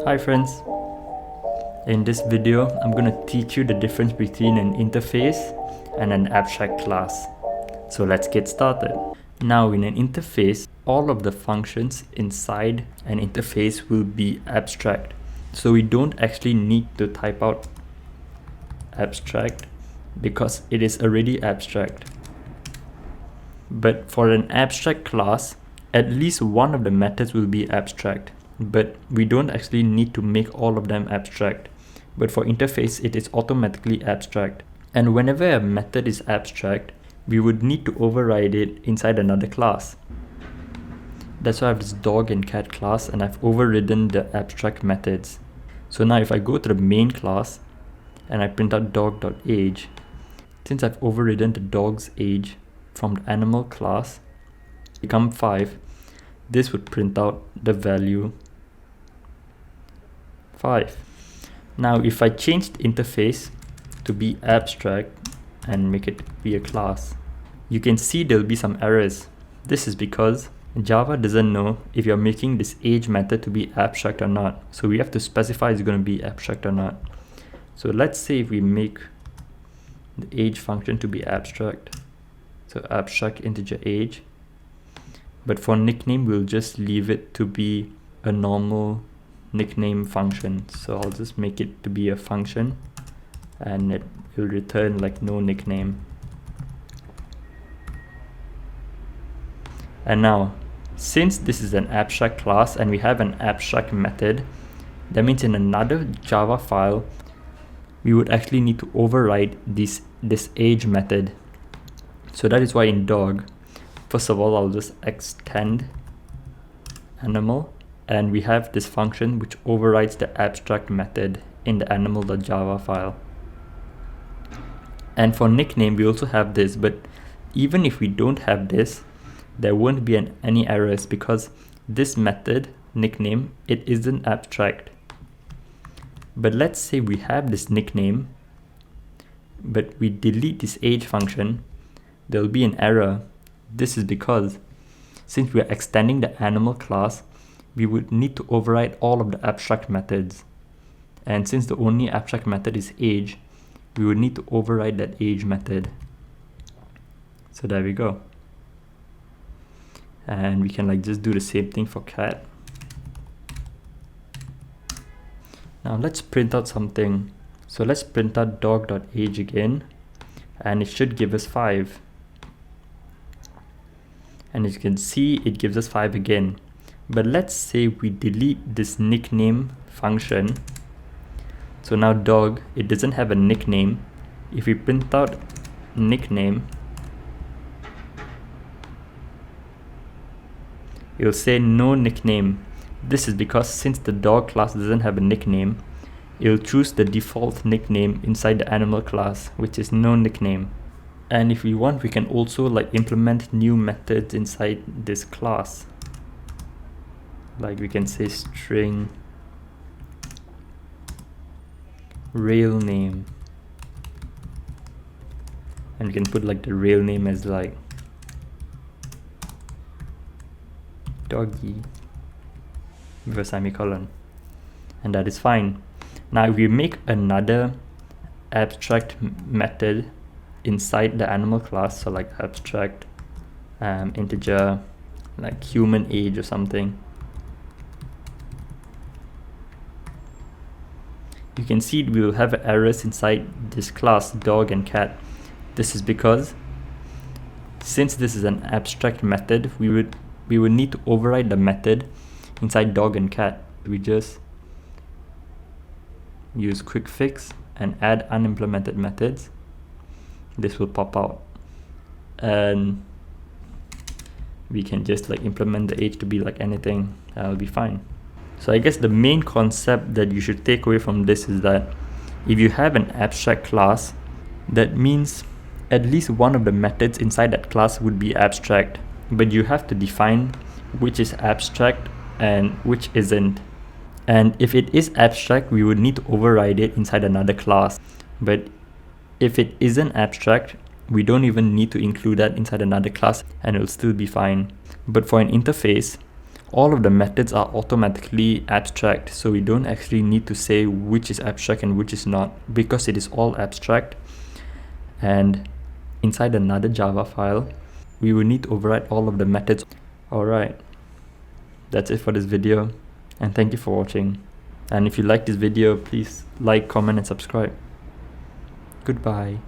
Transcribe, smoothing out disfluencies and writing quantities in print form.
Hi friends, in this video I'm going to teach you the difference between an interface and an abstract class. So let's get started. Now in an interface, all of the functions inside an interface will be abstract. So we don't actually need to type out abstract because it is already abstract. But for an abstract class, at least one of the methods will be abstract. But we don't actually need to make all of them abstract. But for interface, it is automatically abstract. And whenever a method is abstract, we would need to override it inside another class. That's why I have this dog and cat class, and I've overridden the abstract methods. So now if I go to the main class and I print out dog.age, since I've overridden the dog's age from the animal class, become 5, this would print out the value 5. Now if I change the interface to be abstract and make it be a class, you can see there'll be some errors. This is because Java doesn't know if you're making this age method to be abstract or not. So we have to specify it's going to be abstract or not. So let's say if we make the age function to be abstract, so abstract integer age, but for nickname we'll just leave it to be a normal nickname function. So I'll just make it to be a function and it will return like no nickname. And now since this is an abstract class and we have an abstract method, that means in another Java file we would actually need to override this age method. So that is why in dog, first of all I'll just extend animal, and we have this function which overrides the abstract method in the animal.java file. And for nickname we also have this, but even if we don't have this, there won't be any errors because this method nickname, it isn't abstract. But let's say we have this nickname but we delete this age function, there will be an error. This is because since we are extending the animal class, we would need to override all of the abstract methods. And since the only abstract method is age, we would need to override that age method. So there we go. And we can just do the same thing for cat. Now let's print out something. So let's print out dog.age again, and it should give us 5. And as you can see, it gives us 5 again. But let's say we delete this nickname function. So now dog, it doesn't have a nickname. If we print out nickname, it will say no nickname. This is because since the dog class doesn't have a nickname, it will choose the default nickname inside the animal class, which is no nickname. And if we want, we can also implement new methods inside this class. We can say string rail name, and we can put the rail name as doggy with a semicolon, and that is fine. Now if we make another abstract method inside the animal class, so abstract integer human age or something, you can see we will have errors inside this class dog and cat. This is because since this is an abstract method, we would need to override the method inside dog and cat. We just use quick fix and add unimplemented methods. This will pop out, and we can just implement the age to be anything. That'll be fine. So I guess the main concept that you should take away from this is that if you have an abstract class, that means at least one of the methods inside that class would be abstract, but you have to define which is abstract and which isn't. And if it is abstract, we would need to override it inside another class. But if it isn't abstract, we don't even need to include that inside another class and it'll still be fine. But for an interface, all of the methods are automatically abstract, so we don't actually need to say which is abstract and which is not, because it is all abstract. And inside another Java file, we will need to override all of the methods. Alright, that's it for this video, and thank you for watching. And if you like this video, please like, comment and subscribe. Goodbye.